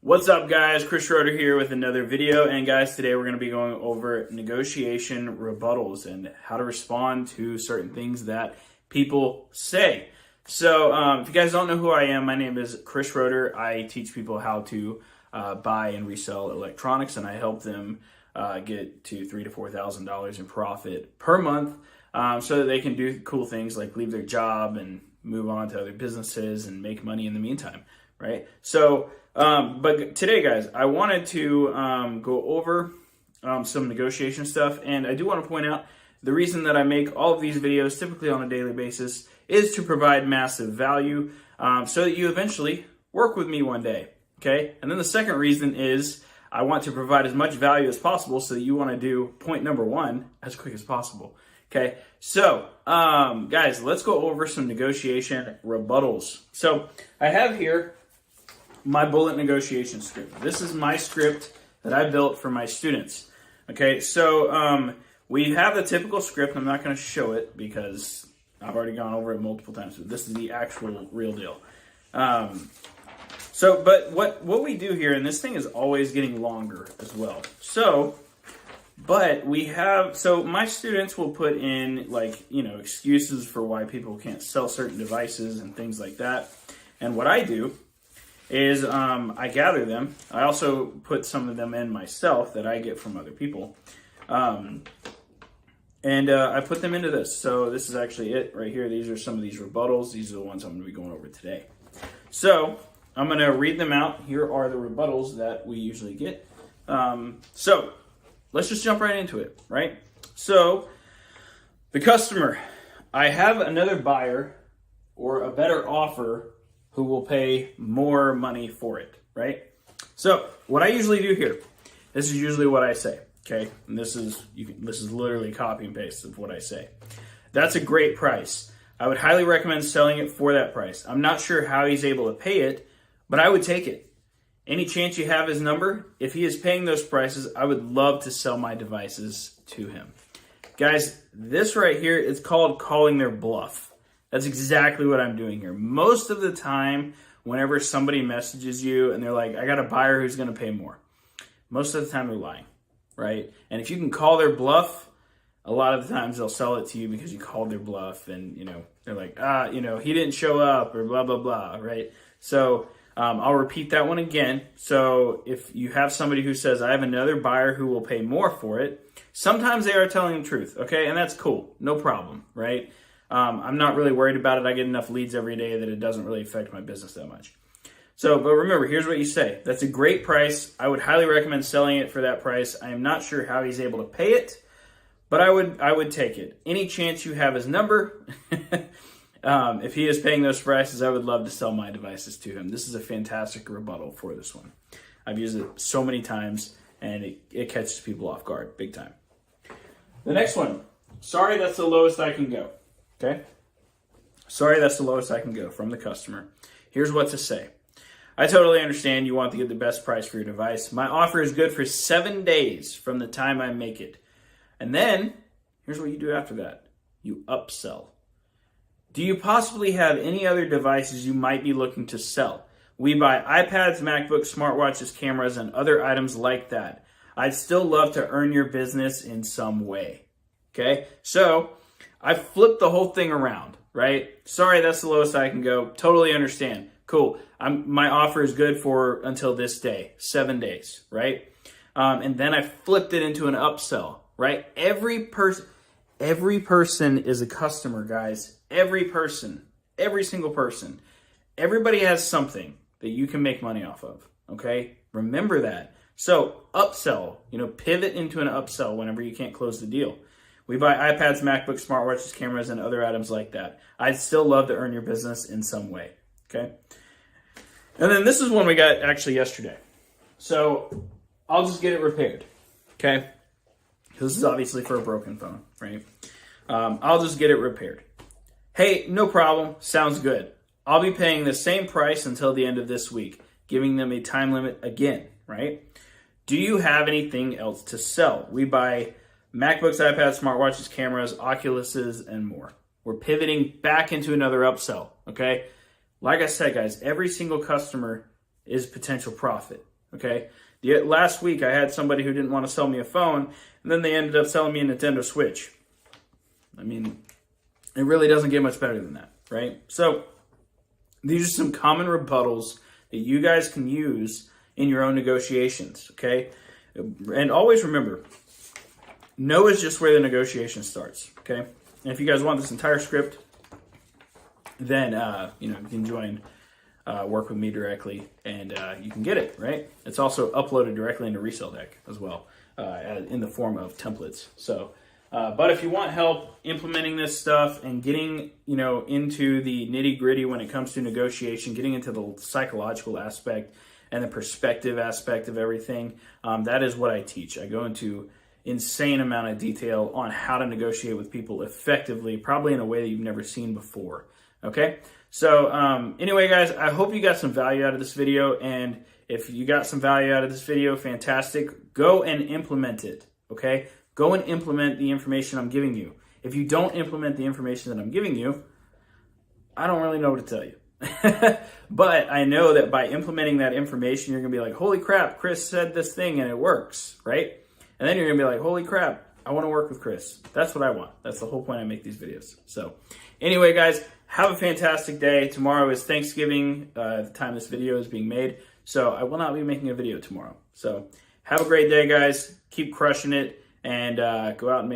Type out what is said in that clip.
What's up, guys? Chris Schroeder here with another video. And guys, today we're going to be going over negotiation rebuttals and how to respond to certain things that people say. So if you guys don't know who I am, my name is Chris Schroeder. I teach people how to buy and resell electronics, and I help them get to $3,000 to $4,000 in profit per month so that they can do cool things like leave their job and move on to other businesses and make money in the meantime, right? So but today, guys, I wanted to go over some negotiation stuff, and I do want to point out the reason that I make all of these videos typically on a daily basis is to provide massive value so that you eventually work with me one day, okay? And then the second reason is I want to provide as much value as possible so that you want to do point number one as quick as possible, okay? So, guys, let's go over some negotiation rebuttals. So I have here my bullet negotiation script. This is my script that I built for my students. Okay, so we have the typical script. I'm not going to show it because I've already gone over it multiple times. But this is the actual real deal. But what we do here, and this thing is always getting longer as well. So my students will put in excuses for why people can't sell certain devices and things like that. And what I do is I gather them. I also put some of them in myself that I get from other people. And I put them into this. So this is actually it right here. These are some of these rebuttals. These are the ones I'm going to be going over today. So I'm going to read them out. Here are the rebuttals that we usually get. So let's just jump right into it, right? So the customer, I have another buyer or a better offer who will pay more money for it, right? So what I usually do here, this is usually what I say, okay? And this is literally copy and paste of what I say. That's a great price. I would highly recommend selling it for that price. I'm not sure how he's able to pay it, but I would take it. Any chance you have his number? If he is paying those prices, I would love to sell my devices to him. Guys, this right here is called calling their bluff. That's exactly what I'm doing here. Most of the time, whenever somebody messages you and they're like, I got a buyer who's going to pay more, most of the time they're lying, right? And if you can call their bluff, a lot of the times they'll sell it to you because you called their bluff and, they're like, he didn't show up or blah, blah, blah, right? So I'll repeat that one again. So if you have somebody who says, I have another buyer who will pay more for it, sometimes they are telling the truth, okay? And that's cool. No problem, right? I'm not really worried about it. I get enough leads every day that it doesn't really affect my business that much. So, but remember, here's what you say. That's a great price. I would highly recommend selling it for that price. I am not sure how he's able to pay it, but I would take it. Any chance you have his number? If he is paying those prices, I would love to sell my devices to him. This is a fantastic rebuttal for this one. I've used it so many times, and it catches people off guard big time. The next one. Sorry, that's the lowest I can go. Okay? Sorry, that's the lowest I can go from the customer. Here's what to say. I totally understand you want to get the best price for your device. My offer is good for 7 days from the time I make it. And then, here's what you do after that. You upsell. Do you possibly have any other devices you might be looking to sell? We buy iPads, MacBooks, smartwatches, cameras, and other items like that. I'd still love to earn your business in some way. Okay? So I flipped the whole thing around, right? Sorry, that's the lowest I can go. Totally understand. Cool. My offer is good for until this day, 7 days, right? And then I flipped it into an upsell, right? Every person is a customer, guys. Every person, every single person. Everybody has something that you can make money off of, okay? Remember that. So upsell, pivot into an upsell whenever you can't close the deal. We buy iPads, MacBooks, smartwatches, cameras, and other items like that. I'd still love to earn your business in some way, okay? And then this is one we got actually yesterday. So I'll just get it repaired, okay? This is obviously for a broken phone, right? I'll just get it repaired. Hey, no problem. Sounds good. I'll be paying the same price until the end of this week, giving them a time limit again, right? Do you have anything else to sell? We buy MacBooks, iPads, smartwatches, cameras, Oculuses, and more. We're pivoting back into another upsell, okay? Like I said, guys, every single customer is potential profit, okay? Last week, I had somebody who didn't want to sell me a phone, and then they ended up selling me a Nintendo Switch. I mean, it really doesn't get much better than that, right? So these are some common rebuttals that you guys can use in your own negotiations, okay? And always remember, no is just where the negotiation starts, okay? And if you guys want this entire script, then, you can join work with me directly, and you can get it, right? It's also uploaded directly into Resale Deck as well, in the form of templates. So, but if you want help implementing this stuff and getting, into the nitty gritty when it comes to negotiation, getting into the psychological aspect and the perspective aspect of everything, that is what I teach. I go into insane amount of detail on how to negotiate with people effectively, probably in a way that you've never seen before. Okay? So anyway, guys, I hope you got some value out of this video. And if you got some value out of this video, fantastic. Go and implement it. Okay? Go and implement the information I'm giving you. If you don't implement the information that I'm giving you, I don't really know what to tell you. But I know that by implementing that information, you're going to be like, holy crap, Chris said this thing and it works, right? And then you're going to be like, holy crap, I want to work with Chris. That's what I want. That's the whole point I make these videos. So anyway, guys, have a fantastic day. Tomorrow is Thanksgiving, the time this video is being made. So I will not be making a video tomorrow. So have a great day, guys. Keep crushing it, and go out and make